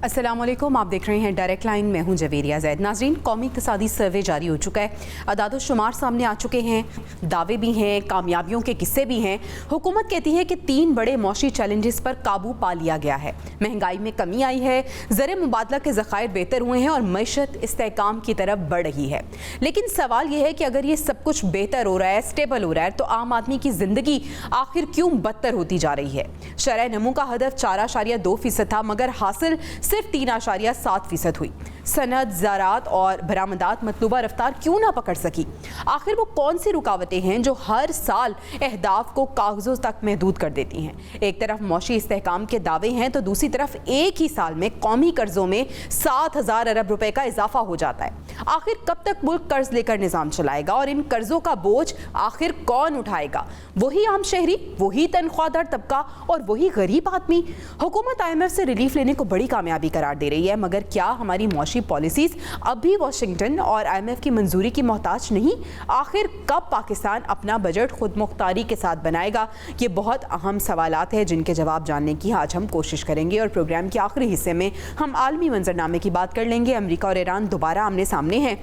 अस्सलामुअलैकुम, आप देख रहे हैं डायरेक्ट लाइन। मैं हूं जवेरिया जैद। नाजरीन, कौमी इक़्तिसादी सर्वे जारी हो चुका है, अदाद-ओ-शुमार सामने आ चुके हैं, दावे भी हैं, कामयाबियों के किस्से भी हैं। हुकूमत कहती है कि 3 बड़े मौशी चैलेंजेस पर काबू पा लिया गया है। महंगाई में कमी आई है, ज़र मुबादला के ज़खायर बेहतर हुए हैं और मईशत इस्तेहकाम की तरफ बढ़ रही है। लेकिन सवाल यह है कि अगर ये सब कुछ बेहतर हो रहा है, स्टेबल हो रहा है, तो आम आदमी की ज़िंदगी आखिर क्यों बदतर होती जा रही है? शरह नमू का हदफ 4.2% था, मगर हासिल सिर्फ 3.7% हुई। सनद, ज़राअत और बरामदात मतलूबा रफ्तार क्यों ना पकड़ सकी? आखिर वो कौन सी रुकावटें हैं जो हर साल अहदाफ को कागजों तक महदूद कर देती हैं? एक तरफ मौशी इस्तेहकाम के दावे हैं, तो दूसरी तरफ एक ही साल में कौमी कर्जों में 7,000 अरब रुपए का इजाफा हो जाता है। आखिर कब तक मुल्क कर्ज लेकर निज़ाम चलाएगा और इन कर्जों का बोझ आखिर कौन उठाएगा? वही आम शहरी, वही तनख्वाहदार तबका और वही गरीब आदमी? हुकूमत IMF से रिलीफ लेने को बड़ी कामयाबी करार दे रही है, मगर क्या हमारी मौशी पॉलिसीज अब भी वाशिंगटन और IMF की मंजूरी की मोहताज नहीं? आखिर कब पाकिस्तान अपना बजट खुद मुख्तारी के साथ बनाएगा? ये बहुत अहम सवालात हैं जिनके जवाब जानने की आज हम कोशिश करेंगे। और प्रोग्राम के आखिरी हिस्से में हम आलमी मंजरनामे की बात कर लेंगे। अमेरिका और ईरान दोबारा आमने सामने हैं,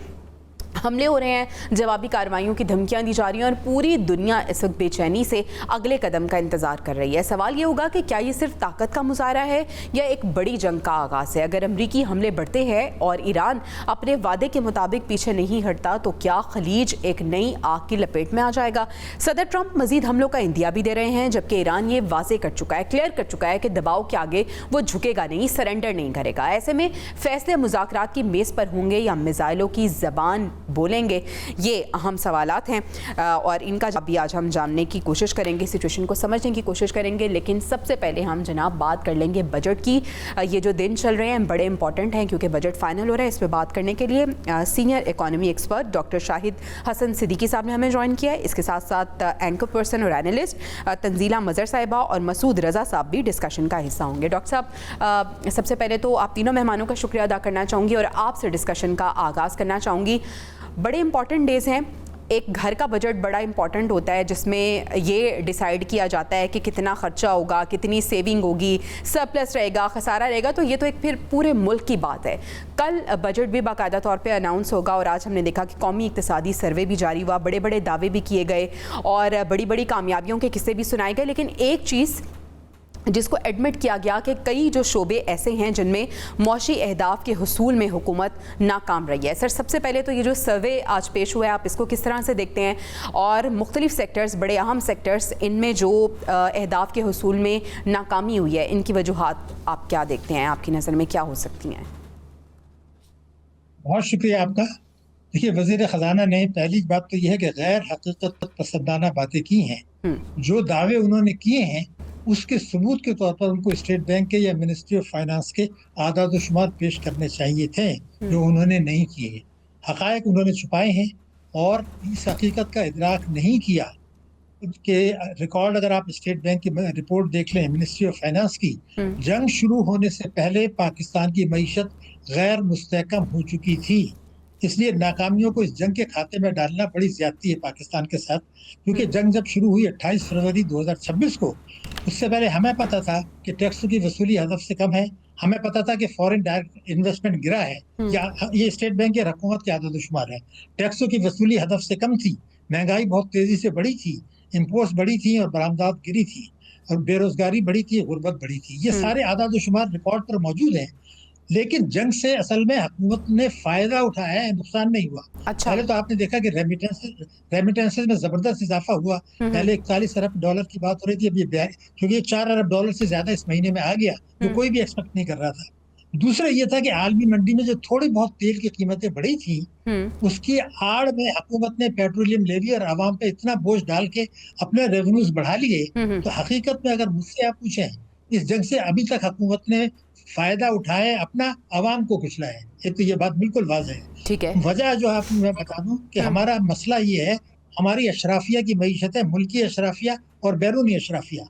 हमले हो रहे हैं, जवाबी कार्रवाइयों की धमकियां दी जा रही हैं और पूरी दुनिया इस वक्त बेचैनी से अगले कदम का इंतजार कर रही है। सवाल ये होगा कि क्या ये सिर्फ ताकत का मुजाहरा है या एक बड़ी जंग का आगाज है? अगर अमरीकी हमले बढ़ते हैं और ईरान अपने वादे के मुताबिक पीछे नहीं हटता, तो क्या खलीज एक नई आग की लपेट में आ जाएगा? सदर ट्रंप मजीद हमलों का इंदिया भी दे रहे हैं, जबकि ईरान ये वाजे कर चुका है, क्लियर कर चुका है कि दबाव के आगे वो झुकेगा नहीं, सरेंडर नहीं करेगा। ऐसे में फैसले मुज़ाकरात की मेज़ पर होंगे या मिसाइलों की ज़बान बोलेंगे? ये अहम सवालात हैं और इनका जवाब भी आज हम जानने की कोशिश करेंगे, सिचुएशन को समझने की कोशिश करेंगे। लेकिन सबसे पहले हम जनाब बात कर लेंगे बजट की। ये जो दिन चल रहे हैं बड़े इंपॉर्टेंट हैं क्योंकि बजट फाइनल हो रहा है। इस पर बात करने के लिए senior economy expert doctor Shahid Hasan Siddiqui साहब ने हमें ज्वाइन किया है। इसके साथ साथ एंकर पर्सन और एनालिस्ट तंजीला मजर साहिबा और मसूद रजा साहब भी डिस्कशन का हिस्सा होंगे। डॉक्टर साहब, सबसे पहले तो आप तीनों मेहमानों का शुक्रिया अदा करना चाहूँगी और आपसे डिस्कशन का आगाज़ करना चाहूँगी। बड़े इंपॉर्टेंट डेज़ हैं, एक घर का बजट बड़ा इंपॉर्टेंट होता है जिसमें ये डिसाइड किया जाता है कि कितना खर्चा होगा, कितनी सेविंग होगी, सरप्लस रहेगा, खसारा रहेगा। तो ये तो एक फिर पूरे मुल्क की बात है। कल बजट भी बाकायदा तौर पे अनाउंस होगा और आज हमने देखा कि कौमी इक़्तिसादी सर्वे भी जारी हुआ, बड़े बड़े दावे भी किए गए और बड़ी बड़ी कामयाबियों के किस्से भी सुनाए गए। लेकिन एक चीज़ जिसको एडमिट किया गया कि कई जो शोबे ऐसे हैं जिनमें मौशी अहदाफ के हुसूल में हुकूमत नाकाम रही है। सर, सबसे पहले तो ये जो सर्वे आज पेश हुआ है, आप इसको किस तरह से देखते हैं? और मुख्तलिफ सेक्टर्स, बड़े अहम सेक्टर्स, इनमें जो अहदाफ के हुसूल में नाकामी हुई है, इनकी वजूहात आप क्या देखते हैं? आपकी नज़र में क्या हो सकती हैं? बहुत शुक्रिया आपका। देखिए, वज़ीर ख़जाना ने पहली बात तो यह है कि गैर हकीकत पसंदाना बातें की हैं। जो दावे उन्होंने किए हैं उसके सबूत के तौर पर उनको स्टेट बैंक के या मिनिस्ट्री ऑफ फाइनेंस के आदाद-ओ-शुमार पेश करने चाहिए थे, जो उन्होंने नहीं किए। हक़ाइक़ उन्होंने छुपाए हैं और इस हकीकत का इदराक नहीं किया कि रिकॉर्ड अगर आप स्टेट बैंक की रिपोर्ट देख लें, मिनिस्ट्री ऑफ फाइनेंस की, जंग शुरू होने से पहले पाकिस्तान की मईशत गैर मुस्तहकम हो चुकी थी। इसलिए नाकामियों को इस जंग के खाते में डालना बड़ी ज्यादती है पाकिस्तान के साथ, क्योंकि जंग जब शुरू हुई 28 फरवरी 2026 को, उससे पहले हमें पता था कि टैक्सों की वसूली हदफ से कम है, हमें पता था कि फॉरेन डायरेक्ट इन्वेस्टमेंट गिरा है, या ये स्टेट बैंक या हुकूमत के आदाद-ओ-शुमार है। टैक्सों की वसूली हदफ से कम थी, महंगाई बहुत तेजी से बढ़ी थी, इम्पोर्ट्स बढ़ी थी और बरामदात गिरी थी, और बेरोजगारी बढ़ी थी, गुर्बत बढ़ी थी। ये सारे आदाद-ओ-शुमार रिकॉर्ड पर मौजूद हैं। लेकिन जंग से असल में हुकूमत ने फायदा उठाया है, नुकसान नहीं हुआ। अच्छा। पहले तो आपने देखा कि रेमिटेंसेस में जबरदस्त इजाफा हुआ। पहले 41 अरब डॉलर की बात हो रही थी, अब ये क्योंकि ये 4 अरब डॉलर से ज्यादा इस महीने में आ गया, जो कोई भी एक्सपेक्ट नहीं कर रहा था। दूसरा ये था कि आलमी मंडी में जो थोड़ी बहुत तेल की कीमतें बढ़ी थी, उसकी आड़ में हुकूमत ने पेट्रोलियम लेवी और आवाम पे इतना बोझ डाल के अपने रेवेन्यूज बढ़ा लिए। तो हकीकत में अगर मुझसे आप पूछें, इस जंग से अभी तक हुकूमत ने फायदा उठाए, अपना आवाम को कुचला है। एक तो ये बात बिल्कुल वाज़ेह है। ठीक है। वजह जो आप मैं बता दूं कि हमारा मसला ये है, हमारी अशराफिया की मईशत है, मुल्की अशराफिया और बैरूनी अशराफिया।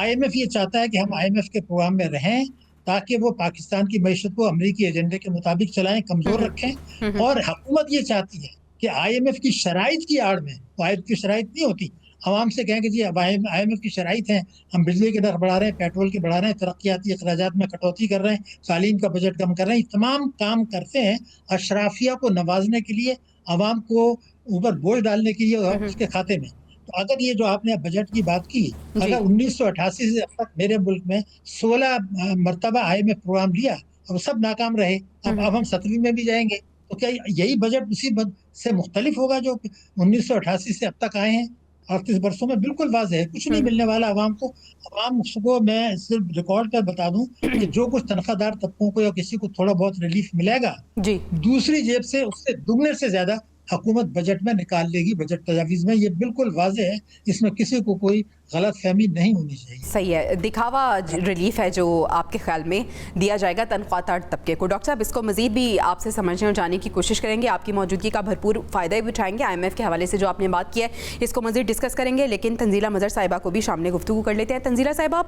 IMF ये चाहता है कि हम IMF के प्रोग्राम में रहें ताकि वो पाकिस्तान की मईशत को अमरीकी एजेंडे के मुताबिक चलाएं, कमजोर रखें। और हुकूमत ये चाहती है कि IMF की शराइत की आड़ में, IMF की शराइत नहीं होती, आवाम से कहें कि जी अब IMF की शराइत है, हम बिजली के दर बढ़ा रहे हैं, पेट्रोल के बढ़ा रहे हैं, तरक्याती अखराजात में कटौती कर रहे हैं, तालीम का बजट कम कर रहे हैं, ये तमाम काम करते हैं अशराफिया को नवाजने के लिए, आवाम को ऊपर बोझ डालने के लिए और उसके खाते में। तो अगर ये जो आपने बजट की बात की, जी। अगर 1988 से अब तक मेरे मुल्क में 16 मरतबा IMF प्रोग्राम लिया और सब नाकाम रहे, अब हम 17वीं में भी जाएंगे, तो क्या यही बजट उसी से मुख्तलिफ होगा जो 1988 से अब तक आए हैं? 38 वर्षों में बिल्कुल वाज़ेह है, कुछ नहीं मिलने वाला आवाम को। आवाम को मैं सिर्फ रिकॉर्ड पर बता दूं कि जो कुछ तनख्वाहदार तबकों को या किसी को थोड़ा बहुत रिलीफ मिलेगा, जी। दूसरी जेब से उससे दुगने से ज्यादा हुकूमत बजट में निकाल लेगी, बजट तजावीज़ में। ये बिल्कुल वाज़ेह है, इसमें किसी को कोई गलतफहमी नहीं होनी चाहिए। सही है, दिखावा रिलीफ है जो आपके ख्याल में दिया जाएगा तनख्वाहदार तबके को। डॉक्टर साहब, इसको मजीद भी आपसे समझने और जानने की कोशिश करेंगे, आपकी मौजूदगी का भरपूर फ़ायदा भी उठाएंगे। IMF के हवाले से जो आपने बात की है इसको मजीद डिस्कस करेंगे, लेकिन तंजीला मज़हर साहिबा को भी सामने गुफ्तगू कर लेते हैं। तंजीला साहिबा,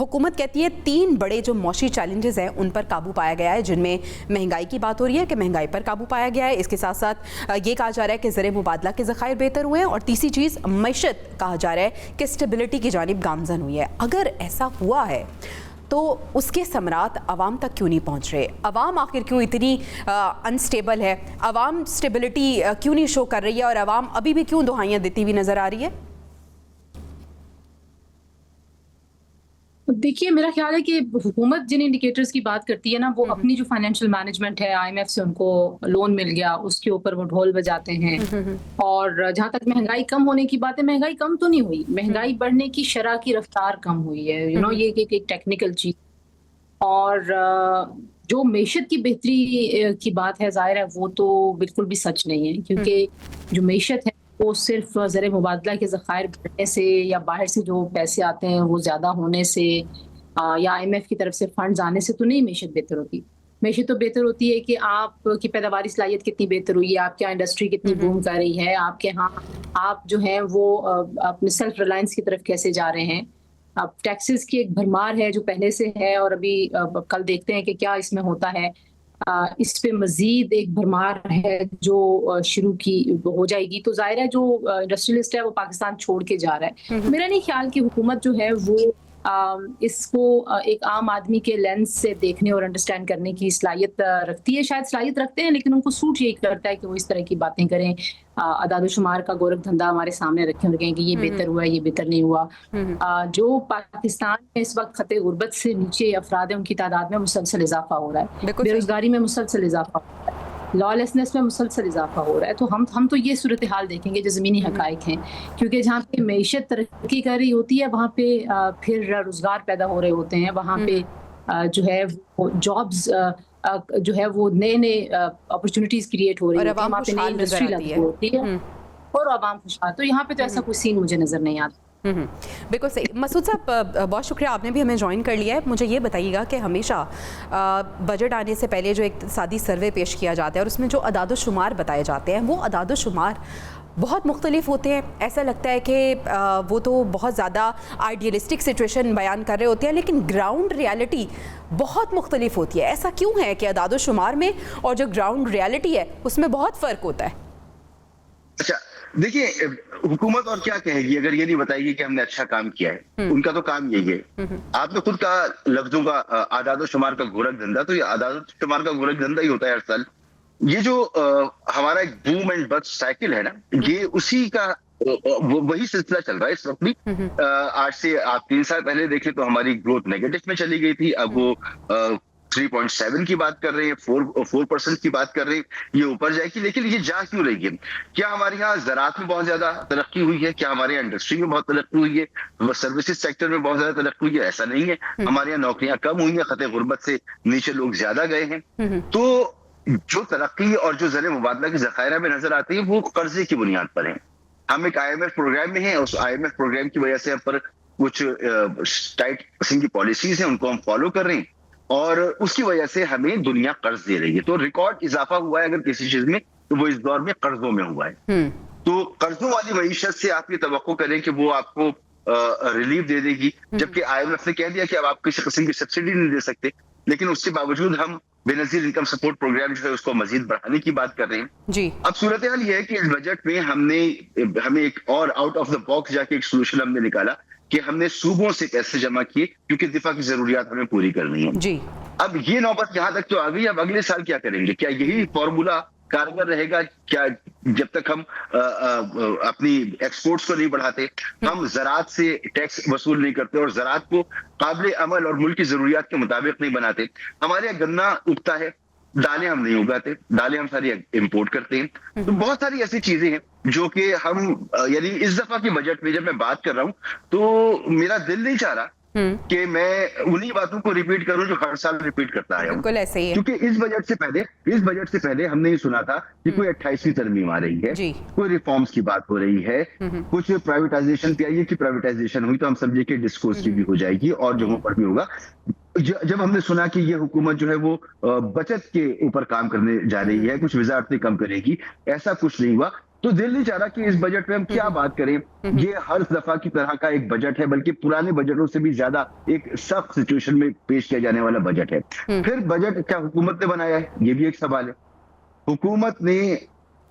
हुकूमत कहती है 3 बड़े जो मौशी चैलेंजेस हैं उन पर काबू पाया गया है, जिनमें महंगाई की बात हो रही है कि महंगाई पर काबू पाया गया है, इसके साथ साथ ये कहा जा रहा है कि ज़र मुबादला के ज़खायर बेहतर हुए हैं, और तीसरी चीज़ मईशत कहा जा रहा है कि स्टेबिलिटी की जानिब गामजन हुई है। अगर ऐसा हुआ है तो उसके समरात आवाम तक क्यों नहीं पहुंच रहे? आवाम आखिर क्यों इतनी अनस्टेबल है? आवाम स्टेबिलिटी क्यों नहीं शो कर रही है, और आवाम अभी भी क्यों दुहाइयां देती हुई नजर आ रही है? देखिए, मेरा ख्याल है कि हुकूमत जिन इंडिकेटर्स की बात करती है ना, वो अपनी जो फाइनेंशियल मैनेजमेंट है, IMF से उनको लोन मिल गया, उसके ऊपर वो ढोल बजाते हैं। और जहां तक महंगाई कम होने की बात है, महंगाई कम तो नहीं हुई, महंगाई बढ़ने की शरह की रफ्तार कम हुई है। ये एक टेक्निकल चीज। और जो मेशत की बेहतरी की बात है, जाहिर है वो तो बिल्कुल भी सच नहीं है, क्योंकि जो मेशत है वो सिर्फ ज़र मुबादला के ज़खायर बढ़ने से या बाहर से जो पैसे आते हैं वो ज़्यादा होने से या IMF की तरफ से फंड्स आने से तो नहीं मेशत बेहतर होती। मेशत तो बेहतर होती है कि आपकी पैदावारी सलाहियत कितनी बेहतर हुई है, आपके यहाँ इंडस्ट्री कितनी बूम कर रही है, आपके यहाँ आप जो हैं वो अपने सेल्फ रिलायंस की तरफ कैसे जा रहे हैं। अब टैक्सेस की एक भरमार है जो पहले से है, और अभी कल देखते हैं कि क्या इसमें होता है। इस पे मजीद एक भरमार है जो शुरू की हो जाएगी, तो जाहिर है जो इंडस्ट्रियलिस्ट है वो पाकिस्तान छोड़ के जा रहा है। मेरा नहीं ख्याल कि हुकूमत जो है वो इसको एक आम आदमी के लेंस से देखने और अंडरस्टैंड करने की सलाहियत रखती है। शायद सलाहियत रखते हैं, लेकिन उनको सूट यही करता है कि वो इस तरह की बातें करें, अदाद शुमार का गोरख धंधा हमारे सामने रखें और कहें कि ये बेहतर हुआ, ये बेहतर नहीं हुआ। जो पाकिस्तान में इस वक्त खते गुर्बत से नीचे अफराद है, उनकी तादाद में मुसलसल इजाफा हो रहा है, बेरोजगारी में मुसलसल इजाफा हो रहा है, लॉलेसनेस में मुसलसल इजाफा हो रहा है। तो हम तो ये सूरत हाल देखेंगे जो ज़मीनी हकाइक हैं, क्योंकि जहाँ पे मईशत तरक्की कर रही होती है वहाँ पे फिर रोज़गार पैदा हो रहे होते हैं, वहाँ पे जो है वो जॉब्स जो है वो नए अपॉर्चुनिटीज़ क्रिएट हो रही होती है, वहाँ पे नई इंडस्ट्री लगी होती है और आवाम खुशहाल। तो यहाँ पे तो ऐसा कोई सीन मुझे नज़र नहीं आता। बिल्कुल सही। मसूद साहब, बहुत शुक्रिया, आपने भी हमें ज्वाइन कर लिया है। मुझे ये बताइएगा कि हमेशा बजट आने से पहले जो एक सादी सर्वे पेश किया जाता है और उसमें जो अदाद शुमार बताए जाते हैं वो अदाद शुमार बहुत मुख्तलिफ होते हैं। ऐसा लगता है कि वो तो बहुत ज़्यादा आइडियलिस्टिक सिचुएशन बयान कर रहे होते हैं, लेकिन ग्राउंड रियलिटी बहुत मुख्तलिफ होती है। ऐसा क्यों है कि अदाद शुमार में और जो ग्राउंड रियलिटी है उसमें बहुत फ़र्क होता है? अच्छा, देखिए, हुकूमत और क्या कहेगी अगर ये नहीं बताएगी कि हमने अच्छा काम किया है। उनका तो काम यही है। आपने खुद कहा लफ्जों का आदाद शुमार का गोरख धंधा, तो ये आदाद शुमार का गोरख धंधा ही होता है हर साल। ये जो हमारा एक बूम एंड बस्ट साइकिल है ना, ये उसी का वही सिलसिला चल रहा है इस वक्त भी। आज से आप 3 साल पहले देखें तो हमारी ग्रोथ नेगेटिव में चली गई थी, अब वो 3.7 की बात कर रहे हैं, 4% की बात कर रहे हैं, ये ऊपर जाएगी। लेकिन ये जा क्यों रही है? क्या हमारे यहाँ ज़राअत में बहुत ज्यादा तरक्की हुई है? क्या हमारे यहाँ इंडस्ट्री में बहुत तरक्की हुई है? सर्विसेज सेक्टर में बहुत ज्यादा तरक्की हुई है? ऐसा नहीं है। हमारे यहाँ नौकरियां कम हुई हैं, खते गुर्बत से नीचे लोग ज्यादा गए हैं। तो जो तरक्की और जो ज़र मुबादला की ज़खायरा में नजर आती है वो कर्जे की बुनियाद पर है। हम एक IMF प्रोग्राम में हैं, उस IMF प्रोग्राम की वजह से हम पर कुछ टाइट किस्म की पॉलिसीज हैं, उनको हम फॉलो कर रहे हैं और उसकी वजह से हमें दुनिया कर्ज दे रही है। तो रिकॉर्ड इजाफा हुआ है अगर किसी चीज में, तो वो इस दौर में कर्जों में हुआ है। तो कर्जों वाली मईशत से आप ये तवक्को करें कि वो आपको रिलीफ दे देगी, जबकि IMF ने कह दिया कि अब आप किसी किस्म की सब्सिडी नहीं दे सकते, लेकिन उसके बावजूद हम बेनजीर इनकम सपोर्ट प्रोग्राम जो है उसको मजीद बढ़ाने की बात कर रहे हैं जी। अब सूरत हाल ये है कि इस बजट में हमें एक और आउट ऑफ द बॉक्स जाके एक सोल्यूशन हमने निकाला कि हमने सूबों से पैसे जमा किए क्योंकि दिफा की जरूरियात हमें पूरी करनी है जी। अब ये नौबत यहाँ तक तो आ गई, अब अगले साल क्या करेंगे? क्या यही फॉर्मूला कारगर रहेगा? क्या जब तक हम अपनी एक्सपोर्ट्स को नहीं बढ़ाते, हम ज़राअत से टैक्स वसूल नहीं करते और ज़राअत को काबिल अमल और मुल्क की जरूरियात के मुताबिक नहीं बनाते, हमारे यहाँ गन्ना उगता है, दालें हम नहीं उगाते, दालें हम सारी इम्पोर्ट करते हैं, तो बहुत सारी ऐसी चीजें हैं जो कि हम यानी इस दफा के बजट में जब मैं बात कर रहा हूं तो मेरा दिल नहीं चाह रहा कि मैं उन्हीं बातों को रिपीट करूं जो हर साल रिपीट करता है, बिल्कुल ऐसे ही है। क्योंकि इस बजट से पहले हमने ये सुना था कि कोई 28वीं तरमीम आ रही है, कोई रिफॉर्म्स की बात हो रही है, कुछ प्राइवेटाइजेशन पीआईए की प्राइवेटाइजेशन हुई तो हम समझे कि डिस्कोर्स की भी हो जाएगी और जगहों पर भी होगा। जब हमने सुना कि ये हुकूमत जो है वो बचत के ऊपर काम करने जा रही है, कुछ वजारतें कम करेगी, ऐसा कुछ नहीं हुआ, तो दिल नहीं चाह रहा कि इस बजट में हम क्या बात करें। ये हर दफा की तरह का एक बजट है, बल्कि पुराने बजटों से भी ज्यादा एक सख्त सिचुएशन में पेश किया जाने वाला बजट है। फिर बजट क्या हुकूमत ने बनाया है, ये भी एक सवाल है। हुकूमत ने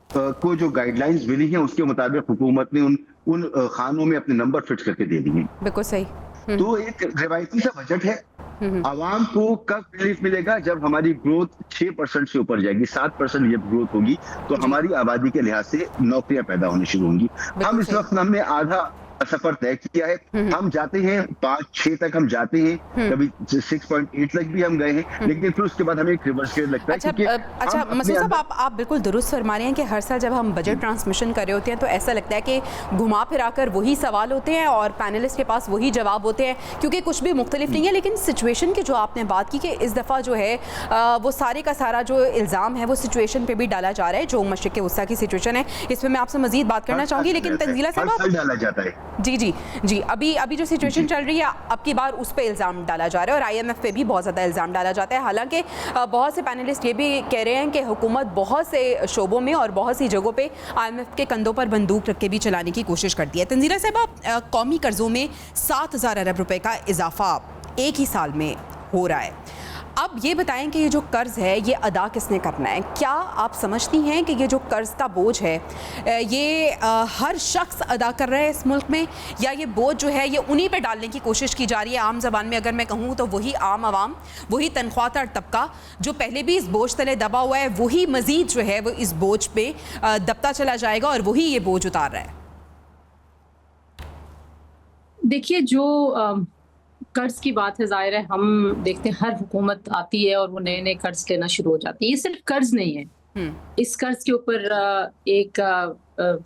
को जो गाइडलाइंस मिली हैं उसके मुताबिक हुकूमत ने उन खानों में अपने नंबर फिट करके दे दिए। बिल्कुल सही। तो एक रिवायती सा बजट है। आवाम को कब रिलीफ मिलेगा? जब हमारी ग्रोथ 6% से ऊपर जाएगी, 7% जब ग्रोथ होगी तो हमारी आबादी के लिहाज से नौकरियां पैदा होनी शुरू होंगी। हम इस वक्त हमने आधा सफर तय किया है, हम जाते हैं 5-6 तक हम जाते हैं, कभी 6.8 तक भी हम गए हैं, लेकिन फिर उसके बाद हमें एक रिवर्स गेयर लगता है। अच्छा मसूद साहब, आप बिल्कुल दुरुस्त फरमा रहे हैं कि हर साल जब हम बजट ट्रांसमिशन कर रहे होते हैं तो ऐसा लगता है कि घुमा फिरा कर वही सवाल होते हैं और पैनलिस्ट के पास वही जवाब होते हैं, क्योंकि कुछ भी मुख्तलिफ नहीं है। लेकिन सिचुएशन की जो आपने बात की कि इस दफ़ा जो है वो सारे का सारा जो इल्ज़ाम है वो सिचुएशन पे भी डाला जा रहा है, जो मशरिक़ वस्ता की सिचुएशन है, इसमें मैं आपसे मज़ीद बात करना चाहूँगी। लेकिन तंजीला साहब डाला जाता है जी अभी जो सिचुएशन चल रही है अब की बार उस पे इल्ज़ाम डाला जा रहा है और आईएमएफ पे भी बहुत ज़्यादा इल्ज़ाम डाला जाता है। हालांकि बहुत से पैनलिस्ट ये भी कह रहे हैं कि हुकूमत बहुत से शोबों में और बहुत सी जगहों पे आईएमएफ के कंधों पर बंदूक रख के भी चलाने की कोशिश करती है। तंजीला साहब, कौमी कर्जों में 7,000 अरब रुपए का इजाफा एक ही साल में हो रहा है। अब ये बताएं कि ये जो कर्ज़ है ये अदा किसने करना है? क्या आप समझती हैं कि ये जो कर्ज़ का बोझ है ये हर शख्स अदा कर रहा है इस मुल्क में, या ये बोझ जो है ये उन्हीं पे डालने की कोशिश की जा रही है? आम ज़बान में अगर मैं कहूँ तो वही आम आवाम, वही तनख्वाहदार तबका जो पहले भी इस बोझ तले दबा हुआ है, वही मज़ीद जो है वो इस बोझ पे दबता चला जाएगा और वही ये बोझ उतार रहा है। देखिए, जो कर्ज की बात है, जाहिर है हम देखते हैं हर हुकूमत आती है और वो नए नए कर्ज लेना शुरू हो जाती है। ये सिर्फ कर्ज नहीं है, इस कर्ज के ऊपर एक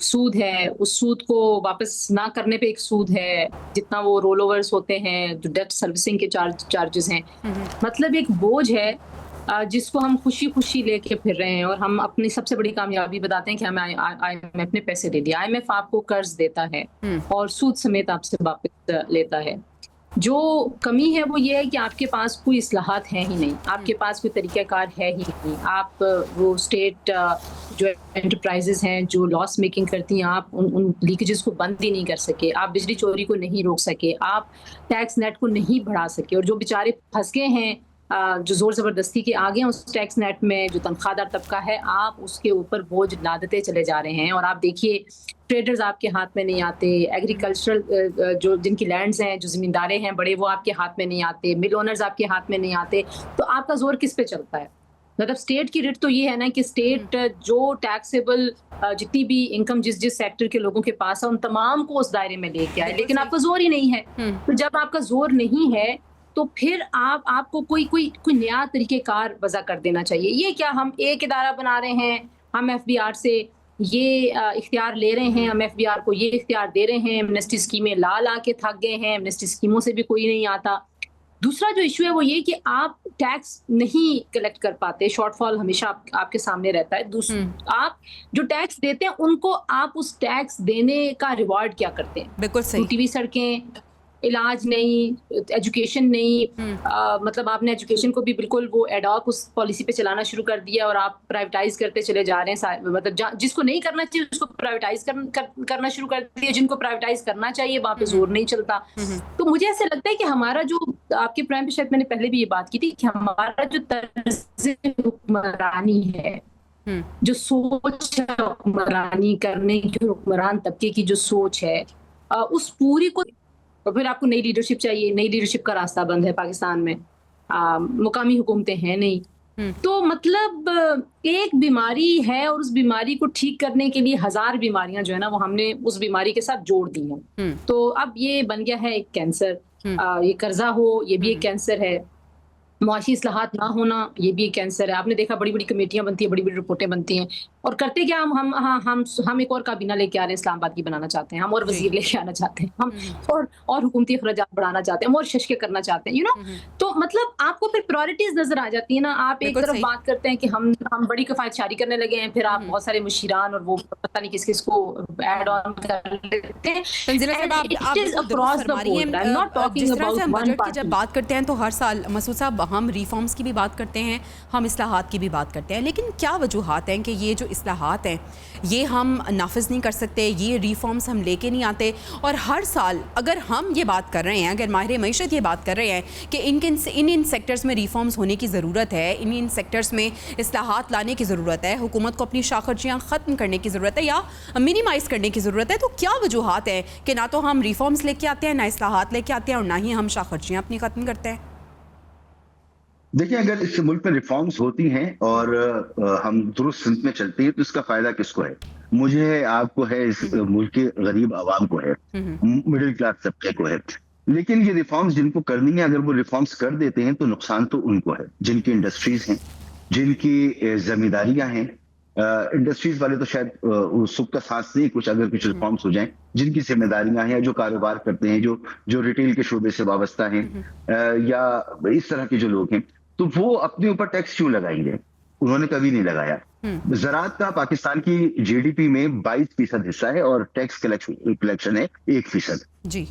सूद है, उस सूद को वापस ना करने पे एक सूद है, जितना वो रोल ओवर्स होते हैं, जो डेट सर्विसिंग के चार्जेस हैं, मतलब एक बोझ है जिसको हम खुशी खुशी लेके फिर रहे हैं। और हम अपनी सबसे बड़ी कामयाबी बताते हैं कि हमें IMF ने पैसे दे दिया। IMF आपको कर्ज देता है और सूद समेत आपसे वापस लेता है। जो कमी है वो ये है कि आपके पास कोई इस्लाहात है ही नहीं, आपके पास कोई तरीक़ाकार है ही नहीं। आप वो स्टेट जो एंटरप्राइजेस हैं जो लॉस मेकिंग करती हैं, आप उन लीकेजेस को बंद ही नहीं कर सके, आप बिजली चोरी को नहीं रोक सके, आप टैक्स नेट को नहीं बढ़ा सके। और जो बेचारे फंस गए हैं, जो जोर ज़बरदस्ती के आगे हैं उस टैक्स नेट में, जो तनख्वाहदार तबका है, आप उसके ऊपर बोझ लादते चले जा रहे हैं। और आप देखिए, ट्रेडर्स आपके हाथ में नहीं आते, एग्रीकल्चरल जो जिनकी लैंड्स हैं, जो ज़मींदारे हैं बड़े, वो आपके हाथ में नहीं आते, मिल ओनर्स आपके हाथ में नहीं आते, तो आपका जोर किस पे चलता है? मतलब स्टेट की रिट तो ये है ना कि स्टेट जो टैक्सेबल जितनी भी इनकम जिस सेक्टर के लोगों के पास है उन तमाम को उस दायरे में लेके आए, लेकिन आपका जोर ही नहीं है। तो जब आपका जोर नहीं है तो फिर आपको कोई नया तरीक़ेकार वज़ा कर देना चाहिए। ये क्या हम एक इदारा बना रहे हैं, हम FBR से ये इख्तियार ले रहे हैं, हम FBR को ये इख्तियार दे रहे हैं, एमनेस्टी स्कीमें ला के थक गए हैं, एमनेस्टी स्कीमों से भी कोई नहीं आता। दूसरा जो इशू है वो ये कि आप टैक्स नहीं कलेक्ट कर पाते, शॉर्टफॉल हमेशा आपके सामने रहता है। आप जो टैक्स देते हैं उनको आप उस टैक्स देने का रिवॉर्ड क्या करते हैं? बिल्कुल सही। टूटी हुई सड़कें, इलाज नहीं, एजुकेशन नहीं, मतलब आपने एजुकेशन को भी बिल्कुल वो एडॉक उस पॉलिसी पे चलाना शुरू कर दिया और आप प्राइवेटाइज करते चले जा रहे हैं। मतलब जिसको नहीं करना चाहिए उसको प्राइवेटाइज करना शुरू कर दिया, जिनको प्राइवेटाइज करना चाहिए वहां पे जोर नहीं चलता। तो मुझे ऐसा लगता है कि हमारा जो, आपके प्राइम पे शायद मैंने पहले भी ये बात की थी कि हमारा जो तर्ज हुक्मरानी है, जो सोच है हुक्मरानी करने की, हुक्मरान तबके की जो सोच है, उस पूरी को, और फिर आपको नई लीडरशिप चाहिए। नई लीडरशिप का रास्ता बंद है पाकिस्तान में, मुकामी हुकूमतें हैं नहीं। तो मतलब एक बीमारी है और उस बीमारी को ठीक करने के लिए 1000 बीमारियां जो है ना वो हमने उस बीमारी के साथ जोड़ दी हैं। तो अब ये बन गया है एक कैंसर। ये कर्जा हो, ये भी एक कैंसर है। मुआशी इस्लाहात ना होना, ये भी एक कैंसर है। आपने देखा बड़ी बड़ी कमेटियां बनती है, बड़ी बड़ी रिपोर्टें बनती हैं, और करते क्या हम एक और काबीना लेके आ रहे हैं, इस्लामाबाद की बनाना चाहते हैं हम, और वजीर लेके आना चाहते हैं हम, और हुकूमती अखराजात बढ़ाना चाहते हैं हम, और शशके करना चाहते हैं, तो मतलब आपको फिर प्रायोरिटीज नजर आ जाती है ना। आप एक तरफ बात करते हैं कि हम बड़ी किफायतशारी करने लगे हैं, फिर आप बहुत सारे मुशीरान और वो पता नहीं किस किस को ऐड ऑन कर लेते हैं। जब बात करते हैं तो हर साल मसूद साहब हम रिफॉर्म्स की भी बात करते हैं, हम इस्लाहात की भी बात करते हैं, लेकिन क्या वजूहात हैं कि ये जो इस्लाहात हैं ये हम नाफिज नहीं कर सकते, ये रिफॉर्म्स हम लेके नहीं आते? और हर साल अगर हम ये बात कर रहे हैं, अगर माहिर मईशत ये बात कर रहे हैं कि इन सेक्टर्स में रिफॉर्म्स होने की ज़रूरत है, इन सेक्टर्स में इस्लाहात लाने की ज़रूरत है, हुकूमत को अपनी शाखर्जियाँ ख़त्म करने की ज़रूरत है या मिनिमाइज़ करने की ज़रूरत है, तो क्या वजूहात है कि ना तो हम रिफॉर्म्स लेके आते हैं, ना इस्लाहात लेके आते हैं, और ना ही हम शाखर्जियाँ अपनी ख़त्म करते हैं? देखिए, अगर इस मुल्क में रिफॉर्म्स होती हैं और हम दुरुस्त सिमत में चलते हैं तो इसका फायदा किसको है? मुझे है, आपको है, इस मुल्क के गरीब आवाम को है, मिडिल क्लास तबके को है। लेकिन ये रिफॉर्म्स जिनको करनी है, अगर वो रिफॉर्म्स कर देते हैं तो नुकसान तो उनको है जिनकी इंडस्ट्रीज हैं, जिनकी जिम्मेदारियां हैं। इंडस्ट्रीज वाले तो शायद सुख का सांस नहीं, कुछ अगर कुछ रिफॉर्म्स हो जाएं, जिनकी जिम्मेदारियां हैं, जो कारोबार करते हैं, जो रिटेल के शोबे से वाबस्ता हैं, या इस तरह के जो लोग हैं, तो वो अपने ऊपर टैक्स क्यों लगाएंगे? उन्होंने कभी नहीं लगाया। ज़राअत का पाकिस्तान की जीडीपी में 22% हिस्सा है और टैक्स कलेक्शन है 1%। जी।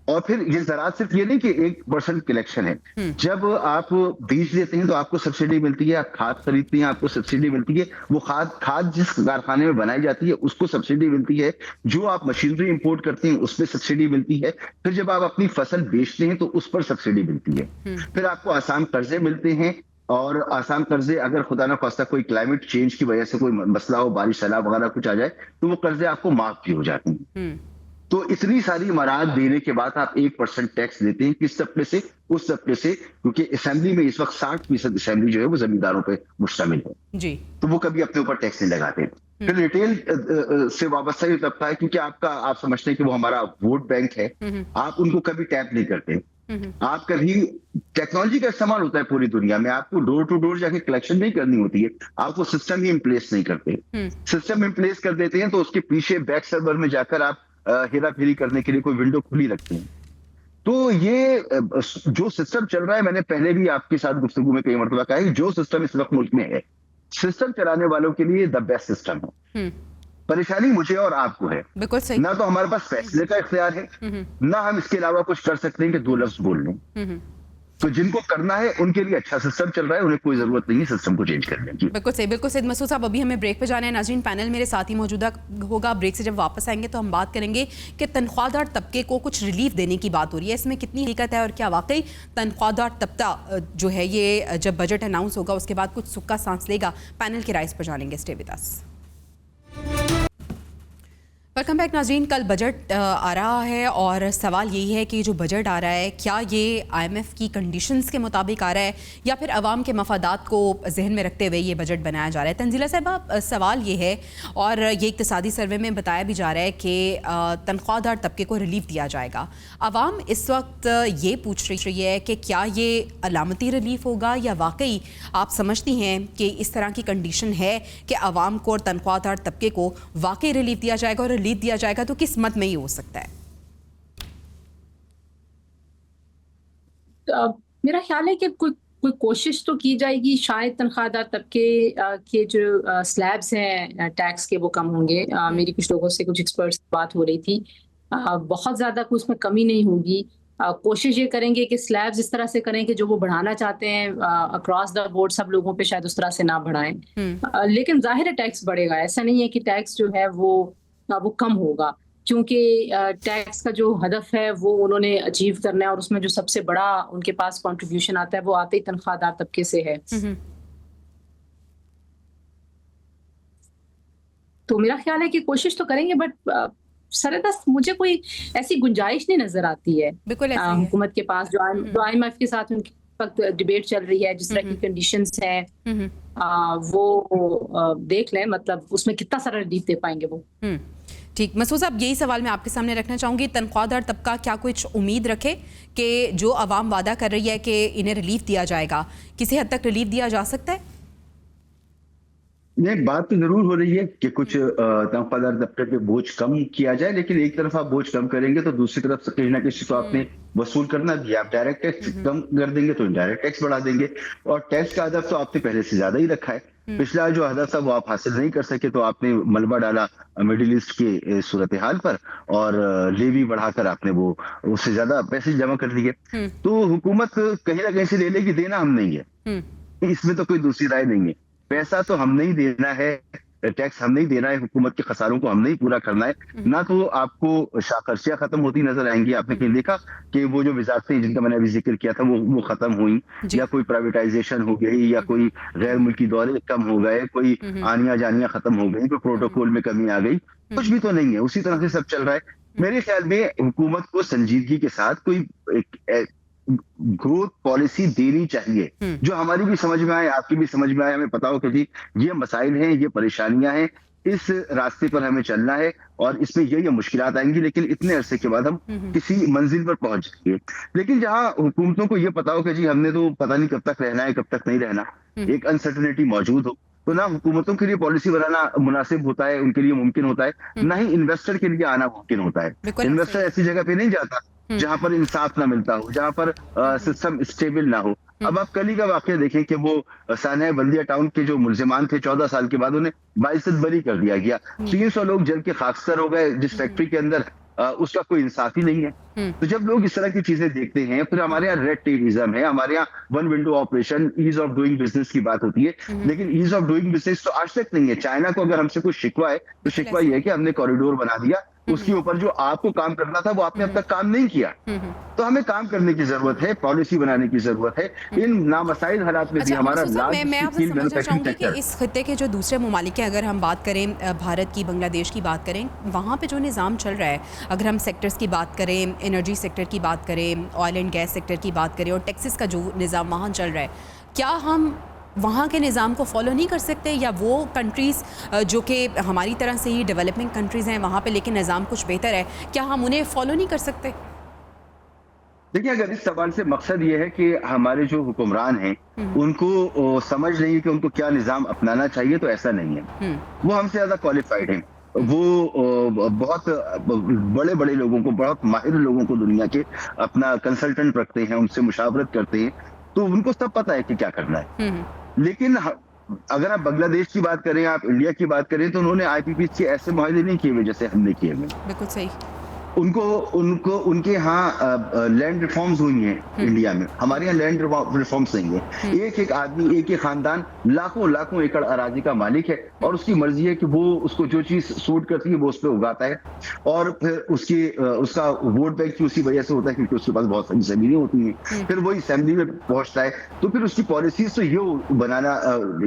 और फिर ये ज़राअत सिर्फ ये नहीं कि 1% कलेक्शन है। जब आप बीज देते हैं तो आपको सब्सिडी मिलती है, आप खाद खरीदते हैं आपको सब्सिडी मिलती है, वो खाद जिस कारखाने में बनाई जाती है उसको सब्सिडी मिलती है, जो आप मशीनरी इंपोर्ट करते हैं उस पर सब्सिडी मिलती है, फिर जब आप अपनी फसल बेचते हैं तो उस पर सब्सिडी मिलती है, फिर आपको आसान कर्जे मिलते हैं, और आसान कर्जे अगर खुदा ना खास्ता कोई क्लाइमेट चेंज की वजह से कोई मसला हो, बारिश सैलाब वगैरह कुछ आ जाए, तो वो कर्जे आपको माफ भी हो जाते हैं। तो इतनी सारी मराहत देने के बाद आप 1% टैक्स देते हैं, किस तबके से? उस तबके से, क्योंकि असेंबली में इस वक्त 60% असेंबली जो है वो जमींदारों पे मुश्तमिल है जी, तो वो कभी अपने ऊपर टैक्स नहीं लगाते। फिर रिटेल से वाबस्ता ये तबका है, क्योंकि आप समझते हैं कि वो हमारा वोट बैंक है, आप उनको कभी टैप नहीं करते। आप कभी, टेक्नोलॉजी का इस्तेमाल होता है पूरी दुनिया में, आपको डोर टू डोर जाके कलेक्शन नहीं करनी होती है, आप वो सिस्टम ही इम्प्लेस नहीं करते। सिस्टम इम्प्लेस कर देते हैं तो उसके पीछे बैक सर्वर में जाकर आप हेरा फेरी करने के लिए कोई विंडो खुली रखते हैं। तो ये जो सिस्टम चल रहा है, मैंने पहले भी आपके साथ गुफ्तगू में कई मरतबा कहा है, जो सिस्टम इस वक्त मुल्क में है, सिस्टम चलाने वालों के लिए द बेस्ट सिस्टम है। परेशानी मुझे और आपको है, बिल्कुल सही, ना तो हमारे पास फैसले का इख्तियार है, ना हम इसके अलावा कुछ कर सकते हैं कि 2 लफ्ज बोल लें। तो जिनको करना है उनके लिए अच्छा सिस्टम चल रहा है, उन्हें कोई जरूरत नहीं है सिस्टम को चेंज करने की। बिल्कुल सही, बिल्कुल सही। मसूद साहब, अभी हमें ब्रेक पे जाना है। नाज़रीन, पैनल मेरे साथ ही मौजूदा होगा। ब्रेक से जब वापस आएंगे तो हम बात करेंगे कि तनख्वाहदार तबके को कुछ रिलीफ देने की बात हो रही है, इसमें कितनी हकीकत है और क्या वाकई तनख्वाहदार तबका जो है ये जब बजट अनाउंस होगा उसके बाद कुछ सुख का सांस लेगा? पैनल के राइज पर जानेंगे। Stay with us. Welcome back नाज़रीन। कल बजट आ रहा है और सवाल यही है कि जो बजट आ रहा है क्या ये IMF की कंडीशंस के मुताबिक आ रहा है या फिर अवाम के मफादात को जहन में रखते हुए ये बजट बनाया जा रहा है? तंजीला साहबा, सवाल ये है, और ये इक्तिसादी सर्वे में बताया भी जा रहा है कि तनख्वाहदार तबके को रिलीफ दिया जाएगा। अवाम इस वक्त ये पूछ रही है कि क्या ये अलामती रिलीफ होगा या वाकई आप समझती हैं कि इस तरह की कंडीशन है कि अवाम को और तनख्वाहदार तबके को वाकई रिलीफ दिया जाएगा, और दिया जाएगा तो किस मत में ही हो सकता है? मेरा ख्याल है कि कोई कोशिश तो की जाएगी, शायद तनख्वाहदार तबके के जो स्लैब्स हैं टैक्स के वो कम होंगे। मेरी कुछ लोगों से, कुछ एक्सपर्ट्स से बात हो रही थी, बहुत ज्यादा कुछ उसमें कमी नहीं होगी, कोशिश ये करेंगे कि स्लैब्स इस तरह से करें कि जो वो बढ़ाना चाहते हैं अक्रॉस द बोर्ड सब लोगों पे शायद उस तरह से ना बढ़ाएं। लेकिन जाहिर है टैक्स बढ़ेगा, ऐसा नहीं है कि टैक्स जो है वो कम होगा, क्योंकि टैक्स का जो हदफ है वो उन्होंने अचीव करना है और उसमें जो सबसे बड़ा उनके पास कंट्रीब्यूशन आता है वो आते ही तनख्वाहदार तबके से है। तो मेरा ख्याल है कि कोशिश तो करेंगे, बट सरदस्त मुझे कोई ऐसी गुंजाइश नहीं नजर आती है बिल्कुल ऐसे ही है। हुकूमत के पास जो IMF के साथ उनकी वक्त डिबेट चल रही है, जिस तरह की कंडीशंस हैं वो देख लें, मतलब उसमें कितना सारा रिलीफ दे पाएंगे वो। ठीक, मसूद साहब यही सवाल मैं आपके सामने रखना चाहूंगी, तनख्वाहदार तबका क्या कुछ उम्मीद रखे कि जो अवाम वादा कर रही है कि इन्हें रिलीफ दिया जाएगा, किसी हद तक रिलीफ दिया जा सकता है? नहीं, बात तो जरूर हो रही है कि कुछ तनख्वाहदार तबके पे बोझ कम किया जाए, लेकिन एक तरफ आप बोझ कम करेंगे तो दूसरी तरफ से कहीं ना कहीं तो आपने वसूल करना भी। आप डायरेक्ट टैक्स कम कर देंगे तो इनडायरेक्ट टैक्स बढ़ा देंगे, और टैक्स का हदफ तो आपने पहले से ज्यादा ही रखा है। पिछला जो हदफ था वो आप हासिल नहीं कर सके तो आपने मलबा डाला मिडिल ईस्ट के सूरत हाल पर, और लेवी बढ़ाकर आपने वो उससे ज्यादा पैसे जमा कर दिए। तो हुकूमत कहीं ना कहीं से ले लेगी, देना हम नहीं है, इसमें तो कोई दूसरी राय नहीं है। पैसा तो हम नहीं देना है, टैक्स हम नहीं देना है, हुकूमत के खसारों को हम नहीं पूरा करना है। ना तो आपको शाखर्चियां खत्म होती नजर आएंगी। आपने कहीं देखा कि वो जो वजारतें जिनका मैंने अभी जिक्र किया था वो खत्म हुई, या कोई प्राइवेटाइजेशन हो गई, या कोई गैर मुल्की दौरे कम हो गए, कोई आनिया जानियां खत्म हो गई, कोई प्रोटोकॉल में कमी आ गई, कुछ भी तो नहीं है, उसी तरह से सब चल रहा है। मेरे ख्याल में हुकूमत को संजीदगी के साथ कोई ग्रोथ पॉलिसी देनी चाहिए जो हमारी भी समझ में आए, आपकी भी समझ में आए, हमें पता हो कि जी ये मसाइल हैं, ये परेशानियां हैं, इस रास्ते पर हमें चलना है और इसमें ये मुश्किलात आएंगी, लेकिन इतने अरसे के बाद हम किसी मंजिल पर पहुंच जाएंगे। लेकिन जहां हुकूमतों को ये पता हो कि जी हमने तो पता नहीं कब तक रहना है, कब तक नहीं रहना, एक अनसर्टेनिटी मौजूद हो, तो ना हुकूमतों के लिए पॉलिसी बनाना मुनासिब होता है, उनके लिए मुमकिन होता है, ना ही इन्वेस्टर के लिए आना मुमकिन होता है। इन्वेस्टर ऐसी जगह पे नहीं जाता जहां पर इंसाफ ना मिलता हो, जहां पर सिस्टम स्टेबल ना हो। अब आप कल ही का वाकया देखें कि वो सानहा बल्दिया टाउन के जो मुल्जिमान थे 14 साल के बाद उन्हें बाइज्जत बरी कर दिया गया। 300 लोग जल के खाकसर हो गए जिस फैक्ट्री के अंदर, उसका कोई इंसाफ ही नहीं है। तो जब लोग इस तरह की चीजें देखते हैं, फिर हमारे यहाँ रेड टेपिज्म है, हमारे यहाँ one window operation, ease of doing business की बात होती है, लेकिन ईज ऑफ डूइंग बिजनेस तो आज तक नहीं है। चाइना को अगर हमसे कुछ शिकवा है तो शिकवा ये है कि हमने कॉरिडोर बना दिया, उसके ऊपर जो आपको काम करना था वो आपने अब तक काम नहीं किया। तो हमें काम करने की जरूरत है, पॉलिसी बनाने की जरूरत है। इन नामसाइल हालात में भी हमारा मैं आपसे समझना चाहूंगी कि इस खित्ते के जो दूसरे ममालिक हैं, अगर हम बात करें भारत की, बांग्लादेश की बात करें, वहाँ पे जो निज़ाम चल रहा है, अगर हम सेक्टर्स की बात करें, एनर्जी सेक्टर की बात करें, ऑयल एंड गैस सेक्टर की बात करें, और टैक्सेस का जो निज़ाम वहाँ चल रहा है, क्या हम वहाँ के निज़ाम को फॉलो नहीं कर सकते? या वो कंट्रीज़ जो कि हमारी तरह से ही डेवलपिंग कंट्रीज़ हैं, वहाँ पे लेकिन निज़ाम कुछ बेहतर है, क्या हम उन्हें फॉलो नहीं कर सकते? देखिए, अगर इस सवाल से मकसद ये है कि हमारे जो हुक्मरान हैं उनको समझ नहीं है कि उनको क्या निज़ाम अपनाना चाहिए, तो ऐसा नहीं है। वो हमसे ज़्यादा क्वालिफाइड हैं, वो बहुत बड़े बड़े लोगों को, बहुत माहिर लोगों को दुनिया के अपना कंसल्टेंट रखते हैं, उनसे मुशावरत करते हैं, तो उनको सब पता है कि क्या करना है। लेकिन अगर आप बांग्लादेश की बात करें, आप इंडिया की बात करें, तो उन्होंने IPP से ऐसे मुआहदे नहीं किए हुए जैसे हमने किए हुए। बिल्कुल सही। उनके यहाँ लैंड रिफॉर्म्स हुई हैं इंडिया में, हमारे यहाँ लैंड रिफॉर्म्स नहीं है। एक आदमी, एक खानदान लाखों एकड़ अराजी का मालिक है, और उसकी मर्जी है कि वो उसको जो चीज सूट करती है वो उस पर उगाता है, और फिर उसका वोट बैंक उसी वजह से होता है क्योंकि उसके पास बहुत सारी जमीनें होती हैं। फिर वो असेंबली में पहुंचता है, तो फिर उसकी पॉलिसीज तो ये बनाना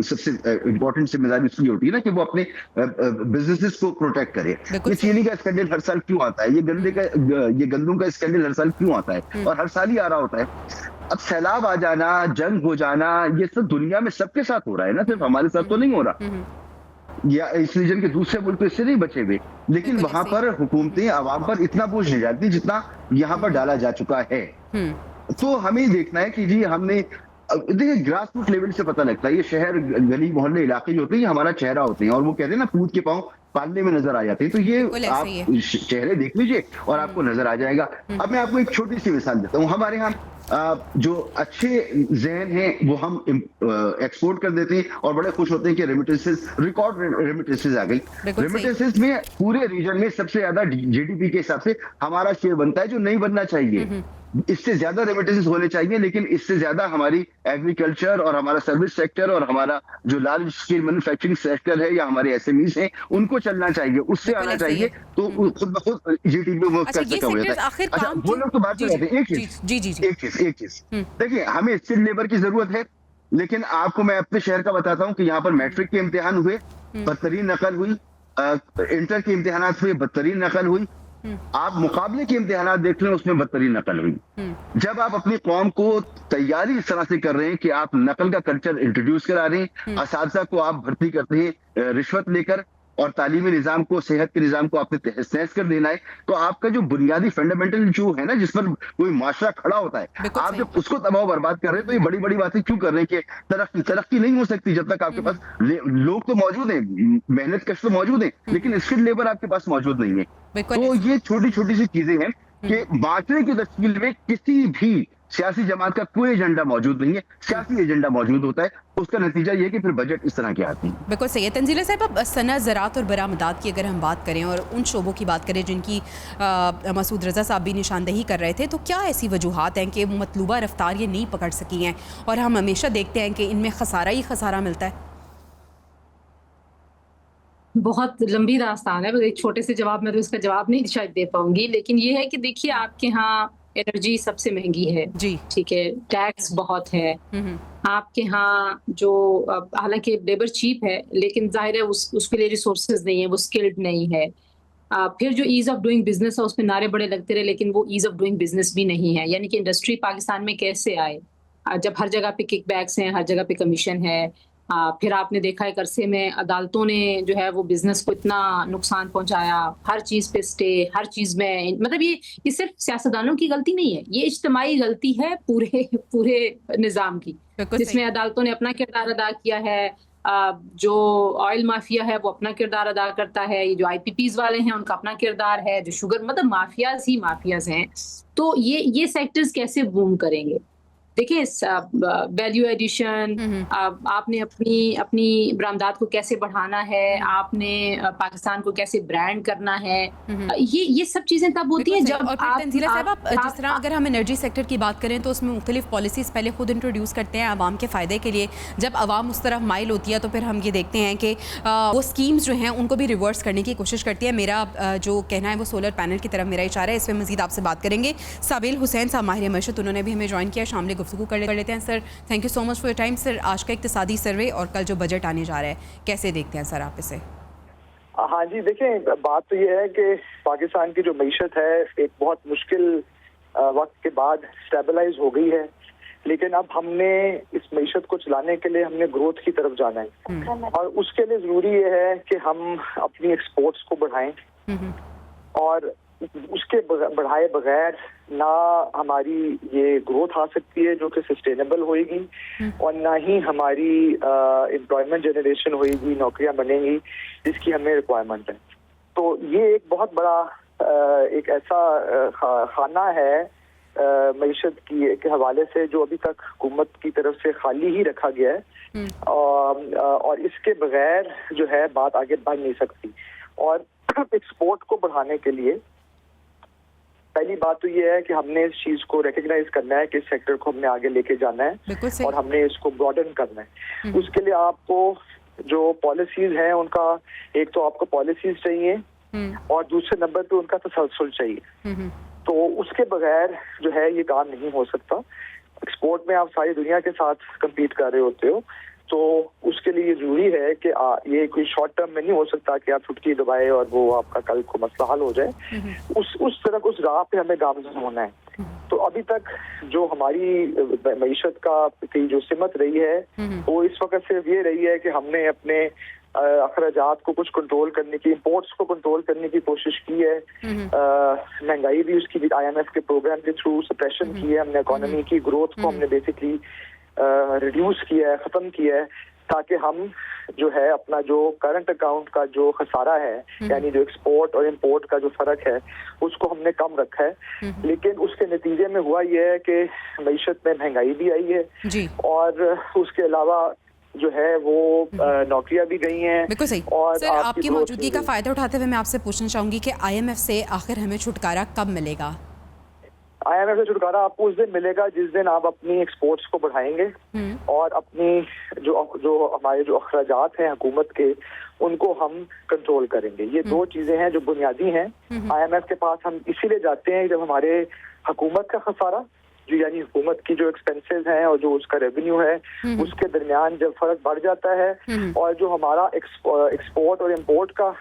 सबसे इंपॉर्टेंट जिम्मेदारी उसकी होती है ना, कि वो अपने बिजनेसेस को प्रोटेक्ट करे। ये चीनी का स्कैंडल हर साल क्यों आता है, ये गंदम का स्कैंडल हर साल क्यों आता है, और हर साल ही आ रहा होता है। अब सैलाब आ जाना, जंग हो जाना, ये सब दुनिया में सबके साथ हो रहा है ना, सिर्फ हमारे साथ तो नहीं हो रहा, या इस रीजन के दूसरे मुल्क तो इससे नहीं बचे हुए। लेकिन वहां पर हुकूमतें आवाम पर इतना बोझ नहीं डालती जितना यहाँ पर डाला जा चुका है। तो हमें देखना है कि जी हमने, देखिए ग्रास रूट लेवल से पता लगता है, ये शहर, गली मोहल्ले, इलाके जो होते हैं, ये हमारा चेहरा होते हैं, और वो कहते हैं ना पूत के पाँव पालने में नजर आ जाते हैं। तो ये आप चेहरे देख लीजिए और आपको नजर आ जाएगा। अब मैं आपको एक छोटी सी मिसाल देता हूँ। हमारे यहाँ जो अच्छे जहन हैं वो हम एक्सपोर्ट कर देते हैं और बड़े खुश होते हैं कि रेमिटेंसेस, रिकॉर्ड रेमिटेंसेस आ गई। रेमिटेंसेस में पूरे रीजन में सबसे ज्यादा GDP के हिसाब से हमारा शेयर बनता है, जो नहीं बनना चाहिए। इससे ज्यादा रेमिटेंस होने चाहिए, लेकिन इससे ज्यादा हमारी एग्रीकल्चर और हमारा सर्विस सेक्टर और हमारा जो लार्ज स्केल मैन्युफैक्चरिंग सेक्टर है या हमारे एसएमईज हैं उनको चलना चाहिए, उससे आना चाहिए, तो खुद ब खुद जीडीपी में वो कर सका हो जाता है। अच्छा, वो लोग तो बात कर रहे हैं, एक चीज देखिए, हमें स्किल्ड लेबर की जरूरत है, लेकिन आपको मैं अपने शहर का बताता हूँ कि यहाँ पर मैट्रिक के इम्तिहान हुए, बदतरीन नकल हुई, इंटर के इम्तिहानात हुए, बदतरीन नकल हुई, आप मुकाबले के इम्तिहानात देख लें, उसमें बदतरीन नकल हुई। जब आप अपनी कौम को तैयारी इस तरह से कर रहे हैं कि आप नकल का कल्चर इंट्रोड्यूस करा रहे हैं, असातिज़ा को आप भर्ती करते हैं रिश्वत लेकर, और तालीमी निजाम को, सेहत के निजाम को आपने तहस कर देना है, तो आपका जो बुनियादी फंडामेंटल जो है ना, जिस पर कोई माशरा खड़ा होता है, आप जब उसको तबाह बर्बाद कर रहे हैं, तो ये बड़ी बड़ी बातें क्यों कर रहे हैं कि तरक्की नहीं हो सकती जब तक आपके पास लोग तो मौजूद हैं, मेहनत कश तो मौजूद है, लेकिन स्किल्ड लेबर आपके पास मौजूद नहीं है। तो ये छोटी छोटी सी चीजें हैं कि बांटने की तश्कील में किसी भी सियासी जमात का कोई एजेंडा मौजूद नहीं है, सियासी एजेंडा मौजूद होता है, उसका नतीजा ये है कि फिर बजट इस तरह के आते हैं। बिल्कुल सही है तंजीला साहब। अब सनअत, ज़राअत और बरामदात की अगर हम बात करें और उन शोबों की बात करें जिनकी मसूद रज़ा साहब भी निशानदही कर रहे थे, तो क्या ऐसी वजूहात हैं कि मतलूबा रफ्तार ये नहीं पकड़ सकी हैं और हम हमेशा देखते हैं कि इनमें खसारा ही खसारा मिलता है? बहुत लंबी दास्तान है, बस एक छोटे से जवाब में तो इसका जवाब नहीं शायद दे पाऊंगी, लेकिन ये है कि देखिए, आपके यहाँ एनर्जी सबसे महंगी है जी, ठीक है, टैक्स बहुत है आपके यहाँ, जो हालांकि लेबर चीप है, लेकिन जाहिर है उसके लिए रिसोर्सेज नहीं है, वो स्किल्ड नहीं है। फिर जो ईज ऑफ डूइंग बिजनेस है, उसमें नारे बड़े लगते रहे, लेकिन वो ईज ऑफ डूइंग बिजनेस भी नहीं है। यानी कि इंडस्ट्री पाकिस्तान में कैसे आए, जब हर जगह पे किकबैक्स हैं, हर जगह पे कमीशन है। फिर आपने देखा है अरसे में अदालतों ने जो है वो बिजनेस को इतना नुकसान पहुंचाया, हर चीज पे स्टे, हर चीज में, मतलब ये सिर्फ सियासतदानों की गलती नहीं है, ये इज्तिमाई गलती है पूरे निजाम की, जिसमें अदालतों ने अपना किरदार अदा किया है, जो ऑयल माफिया है वो अपना किरदार अदा करता है, ये जो आईपीपीज वाले हैं उनका अपना किरदार है, जो शुगर, मतलब माफियाज ही माफियाज हैं। तो ये सेक्टर्स कैसे बूम करेंगे? देखिए, वैल्यू एडिशन, आपने अपनी बरामदात को कैसे बढ़ाना है, आपने पाकिस्तान को कैसे ब्रांड करना है, ये सब चीजें तब होती हैं जब आप जिस तरह अगर हम एनर्जी सेक्टर की बात करें तो उसमें मुख्तलिफ पॉलिसीज पहले खुद इंट्रोड्यूस करते हैं आवाम के फ़ायदे के लिए। जब आवाम उस तरफ माइल होती है तो फिर हम ये देखते हैं कि वो स्कीम्स जो हैं उनको भी रिवर्स करने की कोशिश करती है। मेरा जो कहना है वो सोलर पैनल की तरफ मेरा इशारा है। इस पर मज़ीद आपसे बात करेंगे। साबिल हुसैन साहब माहिर मशत, उन्होंने भी हमें ज्वाइन किया, शामिल गुफ्तगू कर लेते हैं। Sir, thank you so much for your time. Sir, आज का इक्तिसादी सर्वे और कल जो बजट आने जा रहा है, कैसे देखते हैं सर आप इसे? हाँ जी, देखें, बात तो ये है कि पाकिस्तान की जो मईशत है एक बहुत मुश्किल वक्त के बाद स्टेबलाइज हो गई है, लेकिन अब हमने इस मईशत को चलाने के लिए हमने ग्रोथ की तरफ जाना है, और उसके लिए जरूरी ये है कि हम अपनी एक्सपोर्ट्स को बढ़ाएं, और उसके बढ़ाए बगैर ना हमारी ये ग्रोथ आ सकती है जो कि सस्टेनेबल होएगी, और ना ही हमारी एम्प्लॉयमेंट जनरेशन होएगी, नौकरियां बनेंगी जिसकी हमें रिक्वायरमेंट है। तो ये एक बहुत बड़ा एक ऐसा खाना है मईशत के हवाले से जो अभी तक हुकूमत की तरफ से खाली ही रखा गया है, और इसके बगैर जो है बात आगे बढ़ नहीं सकती। और एक्सपोर्ट को बढ़ाने के लिए पहली बात तो ये है कि हमने इस चीज को रिकग्नाइज करना है कि इस सेक्टर को हमने आगे लेके जाना है, और हमने इसको ब्रॉडन करना है। उसके लिए आपको जो पॉलिसीज हैं उनका, एक तो आपको पॉलिसीज चाहिए, और दूसरे नंबर पे उनका तसलसल चाहिए। तो उसके बगैर जो है ये काम नहीं हो सकता। एक्सपोर्ट में आप सारी दुनिया के साथ कम्पीट कर रहे होते हो, तो उसके लिए जरूरी है कि ये कोई शॉर्ट टर्म में नहीं हो सकता कि आप चुटकी दबाए और वो आपका कल को मसला हल हो जाए। उस तरह उस राह पे हमें गामजन होना है। तो अभी तक जो हमारी मईशत की जो सिमत रही है वो इस वक्त सिर्फ ये रही है कि हमने अपने अखराजात को कुछ कंट्रोल करने की, इम्पोर्ट्स को कंट्रोल करने की कोशिश की है। महंगाई भी उसकी IMF के प्रोग्राम के थ्रू सप्रेशन की है हमने, इकोनॉमी की ग्रोथ को हमने बेसिकली रिड्यूस किया है, खत्म किया है, ताकि हम जो है अपना जो करंट अकाउंट का जो खसारा है, यानी जो एक्सपोर्ट और इंपोर्ट का जो फर्क है उसको हमने कम रखा है। लेकिन उसके नतीजे में हुआ यह है कि मईशत में महंगाई भी आई है जी, और उसके अलावा जो है वो नौकरियां भी गई हैं। बिल्कुल सही। और सर, आपकी मौजूदगी का फायदा उठाते हुए मैं आपसे पूछना चाहूंगी कि IMF से आखिर हमें छुटकारा कब मिलेगा? IMF से छुटकारा आपको उस दिन मिलेगा जिस दिन आप अपनी एक्सपोर्ट्स को बढ़ाएंगे और अपनी जो हमारे जो अखराजात हैं हुकूमत के उनको हम कंट्रोल करेंगे। ये दो चीजें हैं जो बुनियादी हैं। IMF के पास हम इसीलिए जाते हैं जब हमारे हुकूमत का खसारा जो यानी हुकूमत की जो एक्सपेंसेस हैं और जो उसका रेवेन्यू है उसके दरमियान जब फर्क बढ़ जाता है और जो हमारा एक्सपोर्ट और इम्पोर्ट का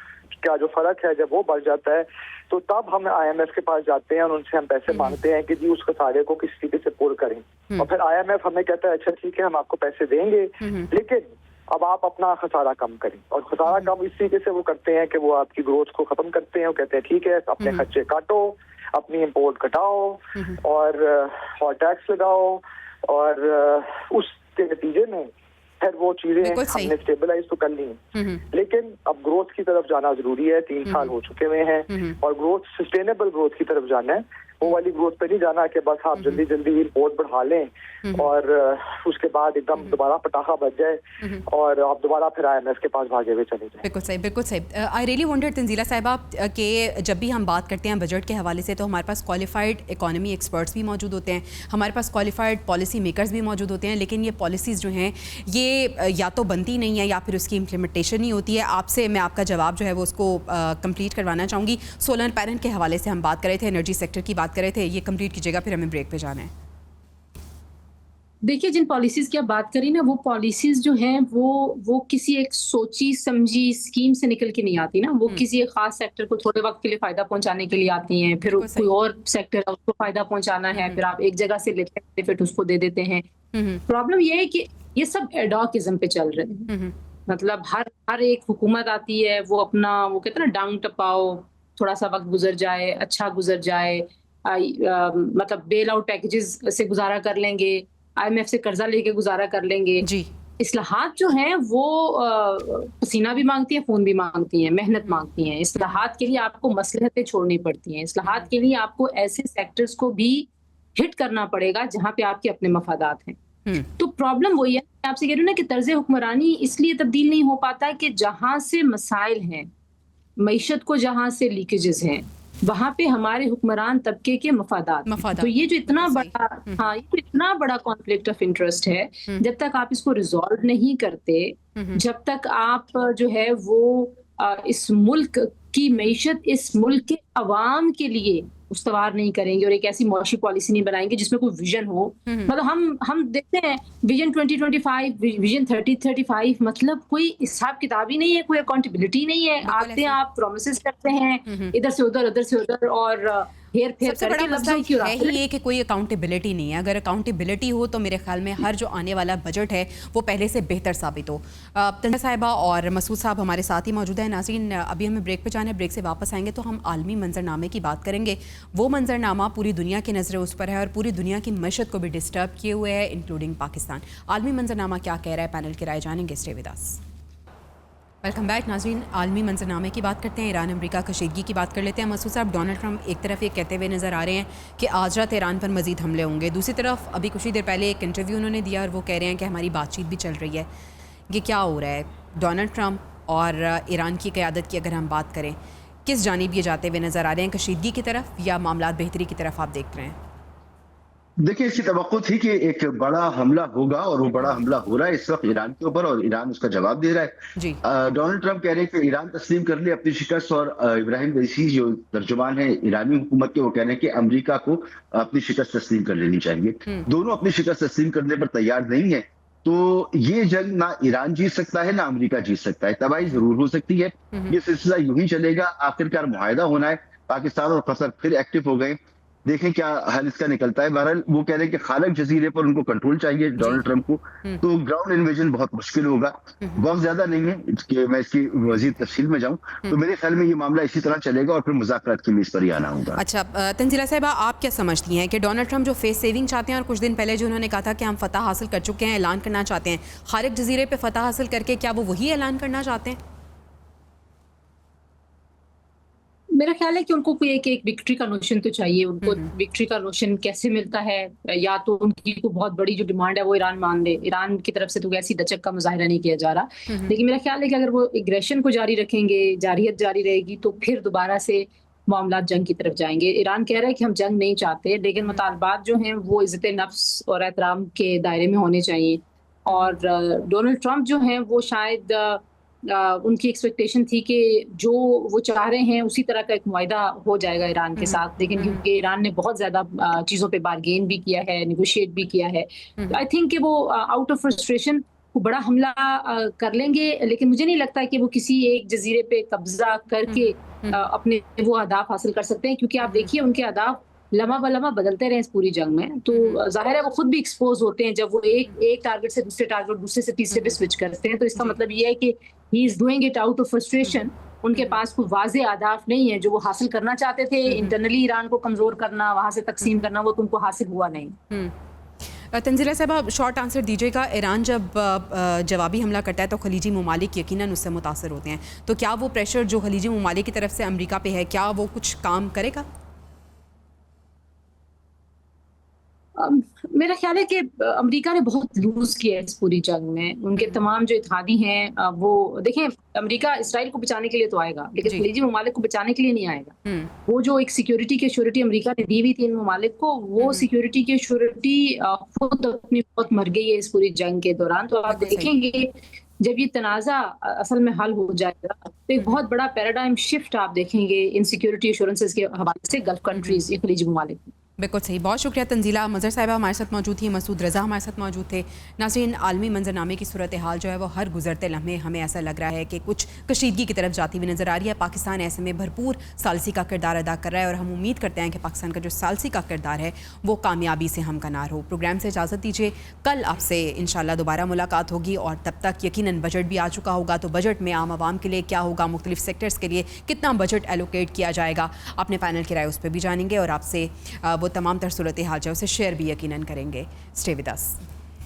जो फर्क है जब वो बढ़ जाता है तो तब हम IMF के पास जाते हैं और उनसे हम पैसे मांगते हैं कि जी उस खसारे को किस तरीके से पूरा करें। और फिर IMF हमें कहता है अच्छा ठीक है हम आपको पैसे देंगे लेकिन अब आप अपना खसारा कम करें। और खसारा कम इस तरीके से वो करते हैं कि वो आपकी ग्रोथ को खत्म करते हैं। वो कहते हैं ठीक है अपने खर्चे काटो, अपनी इम्पोर्ट घटाओ और टैक्स लगाओ और उसके नतीजे में फिर वो चीजें हमने स्टेबलाइज तो कर ली लेकिन अब ग्रोथ की तरफ जाना जरूरी है। 3 साल हो चुके हुए हैं और ग्रोथ सस्टेनेबल ग्रोथ की तरफ जाना है। वो वाली ग्रोथ पे नहीं जाना कि बस आप जल्दी जल्दी इम्पोर्ट बढ़ा लें और उसके बाद एकदम दोबारा पटाखा बच जाए और आप दोबारा फिर IMF के पास भागे हुए चले जाए। बिल्कुल सही, बिल्कुल सही। आई रियली वंडर तंजीला साहिबा कि जब भी हम बात करते हैं बजट के हवाले से तो हमारे पास क्वालिफाइड इकोनॉमी एक्सपर्ट्स भी मौजूद होते हैं, हमारे पास क्वालिफाइड पॉलिसी मेकर्स भी मौजूद होते हैं, लेकिन ये पॉलिसीज़ जो हैं ये या तो बनती नहीं है या फिर उसकी इम्प्लीमेंटेशन नहीं होती है। आपसे मैं आपका जवाब जो है वो उसको कंप्लीट करवाना चाहूँगी। सोलर पैनल के हवाले से हम बात कर रहे थे, एनर्जी सेक्टर की बात कर रहे थे, ये कंप्लीट कीजिएगा फिर हमें ब्रेक पे जाना है। देखिए जिन पॉलिसीज की आप बात करी ना वो पॉलिसीज जो हैं वो किसी एक सोची समझी स्कीम से निकल के नहीं आती ना। वो किसी एक खास सेक्टर को थोड़े वक्त के लिए फायदा पहुंचाने के लिए आती हैं, फिर कोई और सेक्टर है उसको फायदा पहुंचाना है, फिर आप एक जगह से लेते हैं बेनिफिट उसको दे देते हैं। प्रॉब्लम ये है कि ये सब एडॉकिज्म पे चल रहे हैं। मतलब हर एक हुकूमत आती है वो अपना वो कहते हैं ना डांग टपाओ, थोड़ा सा वक्त गुजर जाए, अच्छा गुजर जाए, मतलब बेल आउट पैकेजेस से गुजारा कर लेंगे, IMF से कर्जा लेके गुजारा कर लेंगे जी। इस्लाहात जो हैं वो पसीना भी मांगती हैं, खून भी मांगती हैं, मेहनत मांगती हैं। इस्लाहात के लिए आपको मसलहतें छोड़नी पड़ती हैं। इस्लाहात के लिए आपको ऐसे सेक्टर्स को भी हिट करना पड़ेगा जहां पे आपके अपने मफादात हैं। तो प्रॉब्लम वही है, आपसे कह रही हूँ ना कि तर्ज हुक्मरानी इसलिए तब्दील नहीं हो पाता कि जहां से मसाइल हैं, मईशत को जहां से लीकेजेस हैं वहां पे हमारे हुक्मरान तबके के मफादात। तो ये जो इतना बड़ा ये तो इतना बड़ा कॉन्फ्लिक्ट ऑफ इंटरेस्ट है, जब तक आप इसको रिजॉल्व नहीं करते, जब तक आप जो है वो इस मुल्क की मईशत इस मुल्क के अवाम के लिए उस्तवार नहीं करेंगे और एक ऐसी मौशी पॉलिसी नहीं बनाएंगे जिसमें कोई विजन हो। मतलब हम देखते हैं विजन 2025, विजन 3035, मतलब कोई हिसाब किताब ही नहीं है, कोई अकाउंटेबिलिटी नहीं है। आते हैं आप प्रोमिसेस करते हैं इधर से उधर और हेर फेर करके मसला है ही ये कि कोई अकाउंटेबिलिटी नहीं है। अगर अकाउंटेबिलिटी हो तो मेरे ख्याल में हर जो आने वाला बजट है वो पहले से बेहतर साबित हो। तंजीला साहिबा और मसूद साहब हमारे साथ ही मौजूद हैं। नाज़रीन अभी हमें ब्रेक पे जाना है, ब्रेक से वापस आएंगे तो हम आलमी मंजरनामे की बात करेंगे। वो मंजरनामा पूरी दुनिया की नज़रें उस पर है और पूरी दुनिया की मईशत को भी डिस्टर्ब किए हुए है, इंक्लूडिंग पाकिस्तान। आलमी मंजरनामा क्या कह रहा है, पैनल की राय जानेंगे। Stay with us. Welcome back नाज़रीन। आलमी मंजरनामे की बात करते हैं, ईरान अमेरिका कशीदगी की बात कर लेते हैं। मसूद साहब, डोनाल्ड ट्रंप एक तरफ ये कहते हुए नज़र आ रहे हैं कि आज रात ईरान पर मजीद हमले होंगे, दूसरी तरफ अभी कुछ ही देर पहले एक इंटरव्यू उन्होंने दिया और वो कह रहे हैं कि हमारी बातचीत भी चल रही है। ये क्या हो रहा है? डोनाल्ड ट्रंप और ईरान की क़यादत की अगर हम बात करें, किस जानिब ये जाते हुए नज़र आ रहे हैं, कशीदगी की तरफ या मामलात बेहतरी की तरफ आप देख रहे हैं? देखिए, इसकी तवक्को थी कि एक बड़ा हमला होगा और वो बड़ा हमला हो रहा है इस वक्त ईरान के ऊपर और ईरान उसका जवाब दे रहा है। डोनाल्ड ट्रंप कह रहे हैं कि ईरान तस्लीम कर ले अपनी शिकस्त और इब्राहिम रईसी जो तर्जुमान है ईरानी हुकूमत के, वो कह रहे हैं कि अमेरिका को अपनी शिकस्त तस्लीम कर लेनी चाहिए। दोनों अपनी शिकस्त तस्लीम करने पर तैयार नहीं है तो ये जंग ना ईरान जीत सकता है ना अमेरिका जीत सकता है, तबाही जरूर हो सकती है। ये सिलसिला यूं ही चलेगा, आखिरकार मुआहदा होना है। पाकिस्तान और कतर फिर एक्टिव हो गए, देखें क्या हल इसका निकलता है। बहरहाल वो कह रहे हैं कि खालक जजीरे पर उनको कंट्रोल चाहिए डोनाल्ड ट्रंप को, तो ग्राउंड इन्वेजन बहुत मुश्किल होगा। वक्त ज्यादा नहीं है कि मैं इसकी मजीद तफसील में जाऊं, तो मेरे ख्याल में ये मामला इसी तरह चलेगा और फिर मुज़ाकरात की मेज पर ही आना होगा। अच्छा तंजीला साहिबा, आप क्या समझती हैं कि डोनाल्ड ट्रंप जो फेस सेविंग चाहते हैं और कुछ दिन पहले जो उन्होंने कहा था कि हम फतह हासिल कर चुके हैं, ऐलान करना चाहते हैं, खालिक जजीरे पे फतह हासिल करके क्या वो वही ऐलान करना चाहते हैं? मेरा ख्याल है कि उनको कोई एक विक्ट्री का नोशन तो चाहिए। उनको विक्ट्री का नोशन कैसे मिलता है? या तो उनकी को बहुत बड़ी जो डिमांड है वो ईरान मान ले, ईरान की तरफ से तो ऐसी दचक का मुजाहिरा नहीं किया जा रहा। लेकिन मेरा ख्याल है कि अगर वो एग्रेशन को जारी रखेंगे, जारियत जारी रहेगी, तो फिर दोबारा से मामला जंग की तरफ जाएंगे। ईरान कह रहा है कि हम जंग नहीं चाहते, लेकिन मुतालबात जो हैं वो इज्जत नफ्स और एहतराम के दायरे में होने चाहिए। और डोनाल्ड ट्रंप जो हैं वो शायद उनकी एक्सपेक्टेशन थी कि जो वो चाह रहे हैं उसी तरह का एक मुआहिदा हो जाएगा ईरान के साथ, लेकिन क्योंकि ईरान ने बहुत ज़्यादा चीज़ों पे बार्गेन भी किया है, निगोशिएट भी किया है, आई थिंक कि वो आउट ऑफ फ्रस्ट्रेशन को बड़ा हमला कर लेंगे। लेकिन मुझे नहीं लगता कि वो किसी एक जजीरे पे कब्जा करके अपने वो अहदाफ हासिल कर सकते हैं, क्योंकि आप देखिए उनके अहदाफ लम्हा बलम्हा बदलते रहे इस पूरी जंग में। तो जाहिर है वो खुद भी एक्सपोज होते हैं जब वो एक टारगेट से दूसरे टारगेट, दूसरे से तीसरे पे स्विच करते हैं। तो इसका मतलब ये है कि he is doing it out of frustration. उनके पास कोई वाज़ेह अहदाफ नहीं है जो वो हासिल करना चाहते थे। इंटरनली ईरान को कमजोर करना, वहां से तकसीम करना, वो तो उनको हासिल हुआ नहीं। तंजीला साहब, शॉर्ट आंसर दीजिएगा। ईरान जब जवाबी हमला करता है तो खलीजी ममालिक यकीनन उससे मुतासर होते हैं, तो क्या वो प्रेशर जो खलीजी ममालिक की तरफ से अमेरिका पे है, क्या वो कुछ काम करेगा? मेरा ख्याल है कि अमेरिका ने बहुत लूज किया है इस पूरी जंग में। उनके तमाम जो इत्तेहादी हैं वो देखें, अमेरिका इसराइल को बचाने के लिए तो आएगा, लेकिन खलीजी ममालिक को बचाने के लिए नहीं आएगा। वो जो एक सिक्योरिटी की श्योरिटी अमेरिका ने दी हुई थी इन ममालिक को, वो सिक्योरिटी की श्योरिटी खुद अपनी बहुत मर गई है इस पूरी जंग के दौरान। तो आप देखेंगे जब ये तनाज़ा असल में हल हो जाएगा तो एक बहुत बड़ा पैराडाइम शिफ्ट आप देखेंगे इन सिक्योरिटी एश्योरेंसेस के हवाले से गल्फ कंट्रीज, ये खलीजी ममालिक। बिल्कुल सही, बहुत शुक्रिया तंजीला। मज़र साहिबा हमारे साथ मौजूद थी, मसूद रज़ा हमारे साथ मौजूद थे। नाज़रीन, आलमी मंजरनामे की सूरत हाल जो है वो हर गुजरते लम्हे हमें ऐसा लग रहा है कि कुछ कशीदगी की तरफ जाती हुई नज़र आ रही है। पाकिस्तान ऐसे में भरपूर सालसी का किरदार अदा कर रहा है और हम उम्मीद करते हैं कि पाकिस्तान का जो सालसी का किरदार है वो कामयाबी से हमकनार हो। प्रोग्राम से इजाज़त दीजिए, कल आपसे इंशाल्लाह दोबारा मुलाकात होगी और तब तक यकीनन बजट भी आ चुका होगा। तो बजट में आम आवाम के लिए क्या होगा, मुख्तलिफ सेक्टर्स के लिए कितना बजट एलोकेट किया जाएगा, अपने पैनल की राय उस पर भी जानेंगे और आपसे वो तमाम तर सूरत हाल जो उसे शेयर भी यकीनन करेंगे। Stay with us.